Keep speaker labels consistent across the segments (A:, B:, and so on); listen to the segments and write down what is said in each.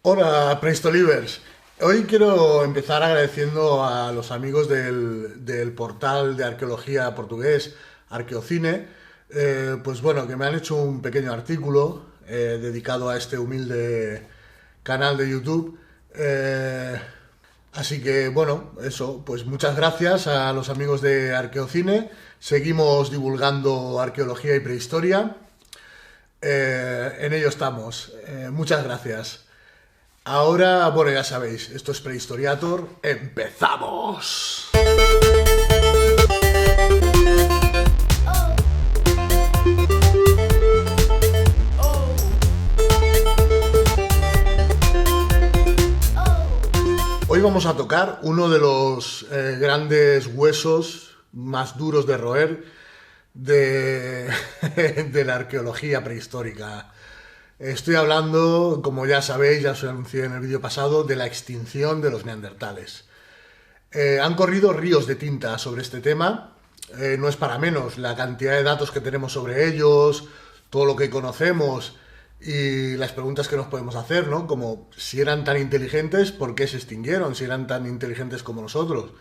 A: Hola, Prehistolivers. Hoy quiero empezar agradeciendo a los amigos del portal de arqueología portugués, Arqueocine, pues bueno, que me han hecho un pequeño artículo dedicado a este humilde canal de YouTube. Así que bueno, eso, pues muchas gracias a los amigos de Arqueocine. Seguimos divulgando arqueología y prehistoria. En ello estamos. Muchas gracias. Ahora, bueno, ya sabéis, esto es Prehistoriator. ¡Empezamos! Hoy vamos a tocar uno de los grandes huesos más duros de roer de, de la arqueología prehistórica. Estoy hablando, como ya sabéis, ya os anuncié en el vídeo pasado, de la extinción de los neandertales. Han corrido ríos de tinta sobre este tema, no es para menos la cantidad de datos que tenemos sobre ellos, todo lo que conocemos y las preguntas que nos podemos hacer, ¿no? Como si eran tan inteligentes, ¿por qué se extinguieron? Si eran tan inteligentes como nosotros.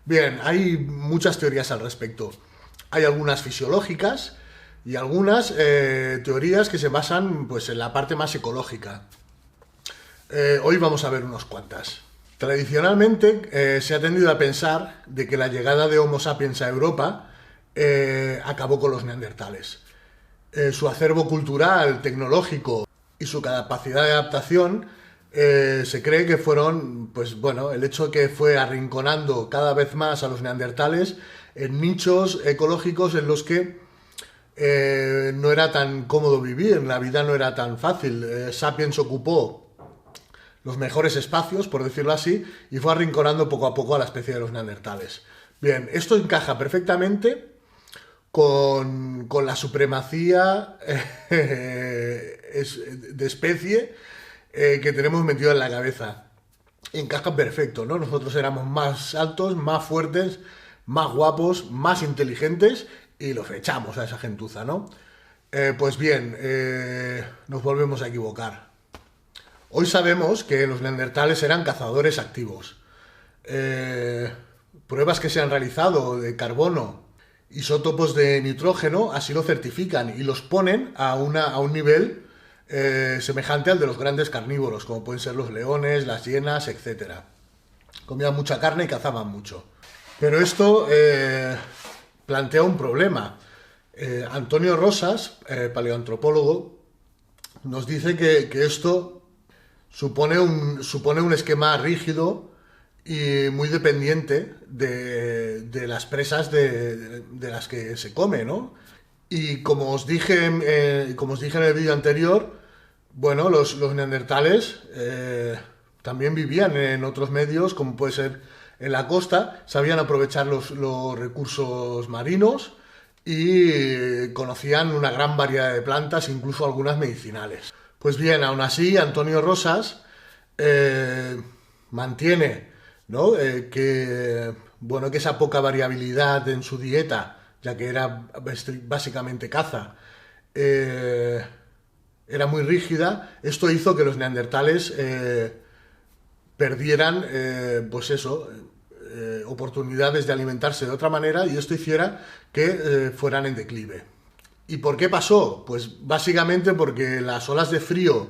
A: Bien, hay muchas teorías al respecto. Hay algunas fisiológicas y algunas teorías que se basan pues, en la parte más ecológica. Hoy vamos a ver unas cuantas. Tradicionalmente se ha tendido a pensar de que la llegada de Homo sapiens a Europa acabó con los neandertales. Su acervo cultural, tecnológico y su capacidad de adaptación se cree que fueron, pues bueno, el hecho de que fue arrinconando cada vez más a los neandertales en nichos ecológicos en los que no era tan cómodo vivir, la vida no era tan fácil. Sapiens ocupó los mejores espacios, por decirlo así, y fue arrinconando poco a poco a la especie de los neandertales. Bien, esto encaja perfectamente con la supremacía de especie que tenemos metido en la cabeza. Encaja perfecto, ¿no? Nosotros éramos más altos, más fuertes, más guapos, más inteligentes y los echamos a esa gentuza, ¿no? Pues bien, nos volvemos a equivocar. Hoy sabemos que los neandertales eran cazadores activos. Pruebas que se han realizado de carbono, isótopos de nitrógeno, así lo certifican y los ponen a un nivel semejante al de los grandes carnívoros, como pueden ser los leones, las hienas, etc. Comían mucha carne y cazaban mucho. Pero esto plantea un problema. Antonio Rosas, paleoantropólogo, nos dice que esto supone un esquema rígido y muy dependiente de las presas de las que se come, ¿no? Y como os dije en el vídeo anterior, bueno, los neandertales también vivían en otros medios, como puede ser en la costa, sabían aprovechar los recursos marinos y conocían una gran variedad de plantas, incluso algunas medicinales. Pues bien, aún así, Antonio Rosas mantiene, ¿no? que esa poca variabilidad en su dieta, ya que era básicamente caza, era muy rígida. Esto hizo que los neandertales perdieran, oportunidades de alimentarse de otra manera y esto hiciera que fueran en declive. ¿Y por qué pasó? Pues básicamente porque las olas de frío,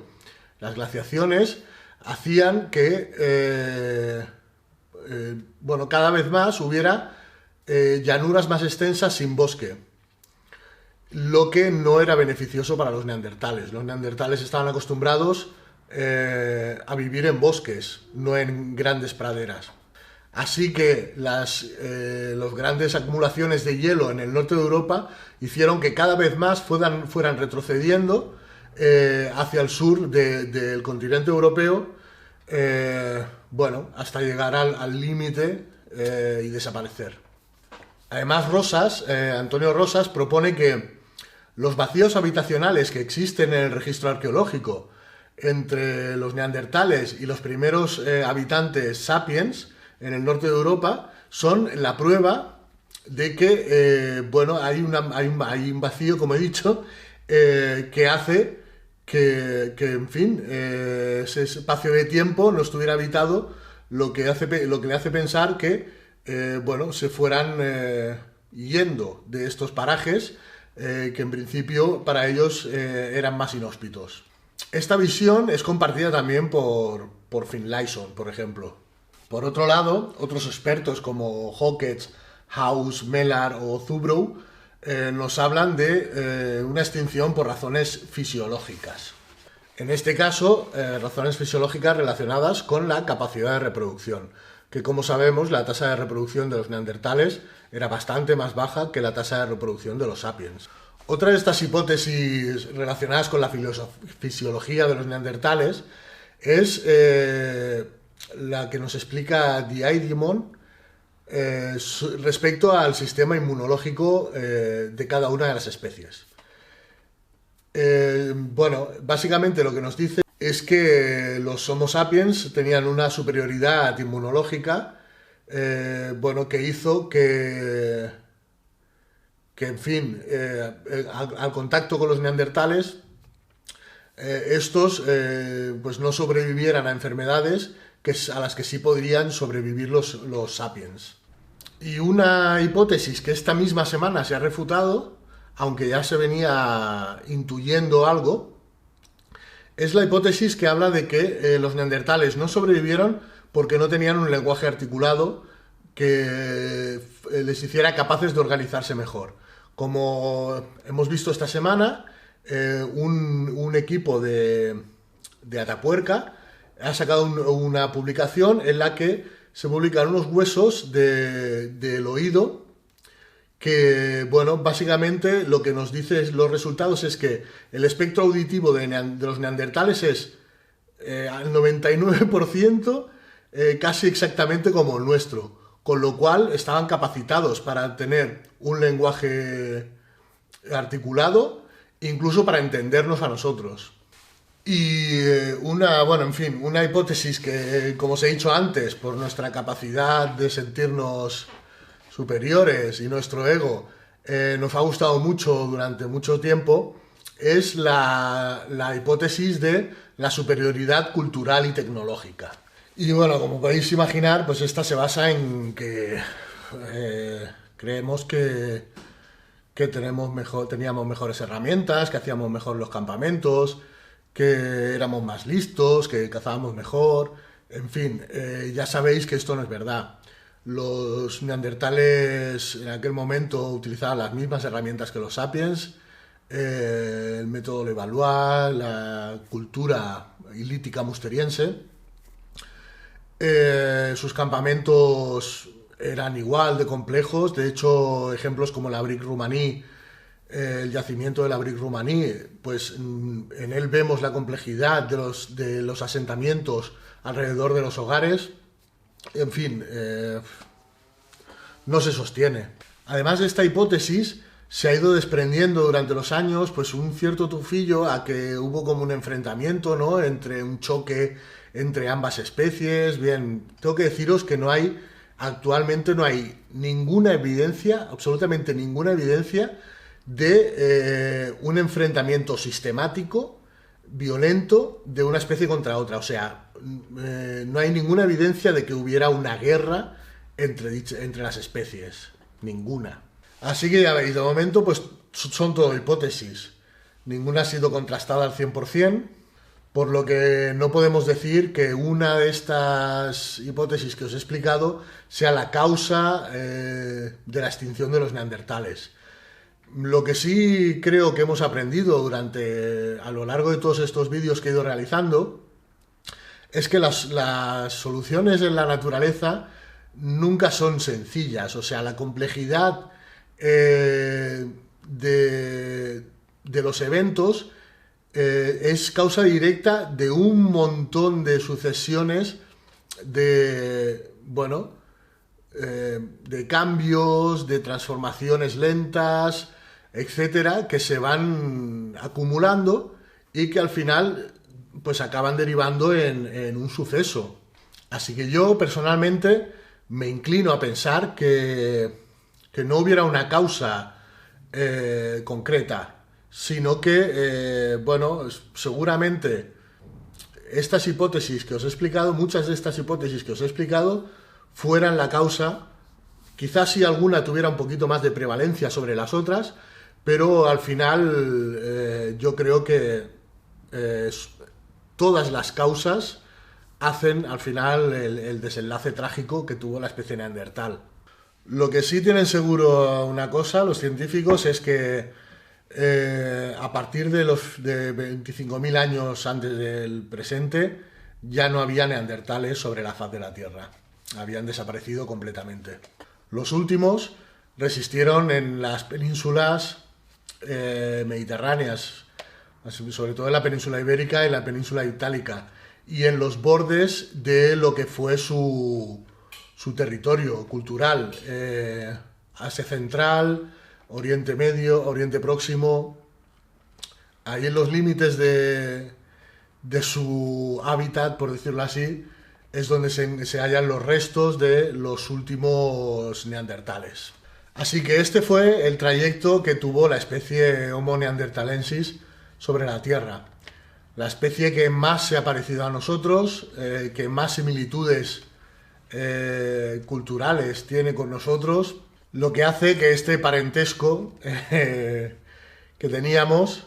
A: las glaciaciones, hacían que cada vez más hubiera llanuras más extensas sin bosque, lo que no era beneficioso para los neandertales. Los neandertales estaban acostumbrados a vivir en bosques, no en grandes praderas. Así que las grandes acumulaciones de hielo en el norte de Europa hicieron que cada vez más fueran retrocediendo hacia el sur del continente europeo, hasta llegar al límite y desaparecer. Además, Antonio Rosas propone que los vacíos habitacionales que existen en el registro arqueológico entre los neandertales y los primeros habitantes sapiens en el norte de Europa son la prueba de que hay un vacío, como he dicho, que hace en fin, ese espacio de tiempo no estuviera habitado, lo que le hace pensar que, bueno, se fueran yendo de estos parajes que en principio para ellos eran más inhóspitos. Esta visión es compartida también por Finlayson, por ejemplo. Por otro lado, otros expertos como Hawkes, House, Mellor o Zubrow nos hablan de una extinción por razones fisiológicas. En este caso, razones fisiológicas relacionadas con la capacidad de reproducción, que como sabemos la tasa de reproducción de los neandertales era bastante más baja que la tasa de reproducción de los sapiens. Otra de estas hipótesis relacionadas con la fisiología de los neandertales es la que nos explica Diaidimon respecto al sistema inmunológico de cada una de las especies. Bueno, básicamente lo que nos dice es que los Homo sapiens tenían una superioridad inmunológica, bueno, que hizo que en fin, al contacto con los neandertales, estos pues no sobrevivieran a enfermedades a las que sí podrían sobrevivir los sapiens. Y una hipótesis que esta misma semana se ha refutado, aunque ya se venía intuyendo algo, es la hipótesis que habla de que los neandertales no sobrevivieron porque no tenían un lenguaje articulado que les hiciera capaces de organizarse mejor. Como hemos visto esta semana, un equipo de Atapuerca ha sacado una publicación en la que se publican unos huesos del oído que, bueno, básicamente lo que nos dice los resultados es que el espectro auditivo de los neandertales es al 99% casi exactamente como el nuestro, con lo cual estaban capacitados para tener un lenguaje articulado, incluso para entendernos a nosotros. Y una hipótesis que, como os he dicho antes, por nuestra capacidad de sentirnos superiores y nuestro ego, nos ha gustado mucho durante mucho tiempo, es la hipótesis de la superioridad cultural y tecnológica. Y bueno, como podéis imaginar, pues esta se basa en que creemos que teníamos mejores herramientas, que hacíamos mejor los campamentos, que éramos más listos, que cazábamos mejor, en fin, ya sabéis que esto no es verdad. Los neandertales en aquel momento utilizaban las mismas herramientas que los sapiens, el método Levallois, la cultura ilítica musteriense. Sus campamentos eran igual de complejos, de hecho ejemplos como la Brique Roumanie, el yacimiento de la Brique Roumanie, pues en él vemos la complejidad de los asentamientos alrededor de los hogares. En fin, no se sostiene. Además de esta hipótesis, se ha ido desprendiendo durante los años pues un cierto tufillo a que hubo como un enfrentamiento, ¿no?, entre un choque entre ambas especies. Bien, tengo que deciros que actualmente no hay ninguna evidencia, absolutamente ninguna evidencia de un enfrentamiento sistemático, violento, de una especie contra otra. O sea, no hay ninguna evidencia de que hubiera una guerra entre las especies. Ninguna. Así que ya veis, de momento pues son todo hipótesis. Ninguna ha sido contrastada al 100%, por lo que no podemos decir que una de estas hipótesis que os he explicado sea la causa de la extinción de los neandertales. Lo que sí creo que hemos aprendido a lo largo de todos estos vídeos que he ido realizando es que las soluciones en la naturaleza nunca son sencillas. O sea, la complejidad de los eventos es causa directa de un montón de sucesiones de cambios, de transformaciones lentas, etcétera, que se van acumulando y que al final pues acaban derivando en un suceso. Así que yo personalmente me inclino a pensar que no hubiera una causa concreta, sino que, bueno, seguramente estas hipótesis que os he explicado, muchas de estas hipótesis que os he explicado, fueran la causa. Quizás si alguna tuviera un poquito más de prevalencia sobre las otras, pero al final yo creo que eh, todas las causas hacen al final el desenlace trágico que tuvo la especie neandertal. Lo que sí tienen seguro una cosa los científicos es que a partir de los de 25.000 años antes del presente ya no había neandertales sobre la faz de la Tierra. Habían desaparecido completamente. Los últimos resistieron en las penínsulas mediterráneas, sobre todo en la península ibérica y la península itálica, y en los bordes de lo que fue su territorio cultural, Asia Central, Oriente Medio, Oriente Próximo, ahí en los límites de su hábitat, por decirlo así, es donde se hallan los restos de los últimos neandertales. Así que este fue el trayecto que tuvo la especie Homo neanderthalensis sobre la Tierra. La especie que más se ha parecido a nosotros, que más similitudes culturales tiene con nosotros, lo que hace que este parentesco que teníamos,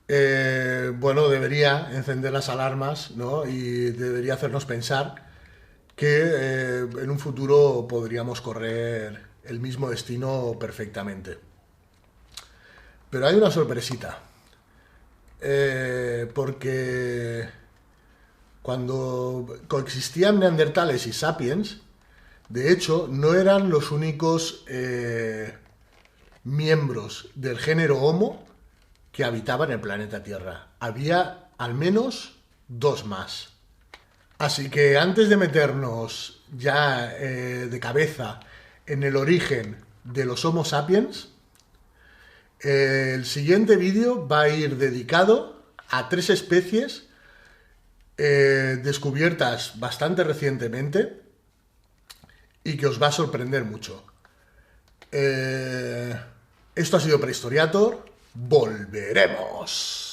A: bueno, debería encender las alarmas, ¿no? Y debería hacernos pensar que en un futuro podríamos correr el mismo destino perfectamente. Pero hay una sorpresita, porque cuando coexistían neandertales y sapiens, de hecho, no eran los únicos miembros del género Homo que habitaban el planeta Tierra. Había al menos dos más. Así que antes de meternos ya de cabeza en el origen de los Homo sapiens, el siguiente vídeo va a ir dedicado a tres especies descubiertas bastante recientemente y que os va a sorprender mucho. Esto ha sido Prehistoriator. Volveremos.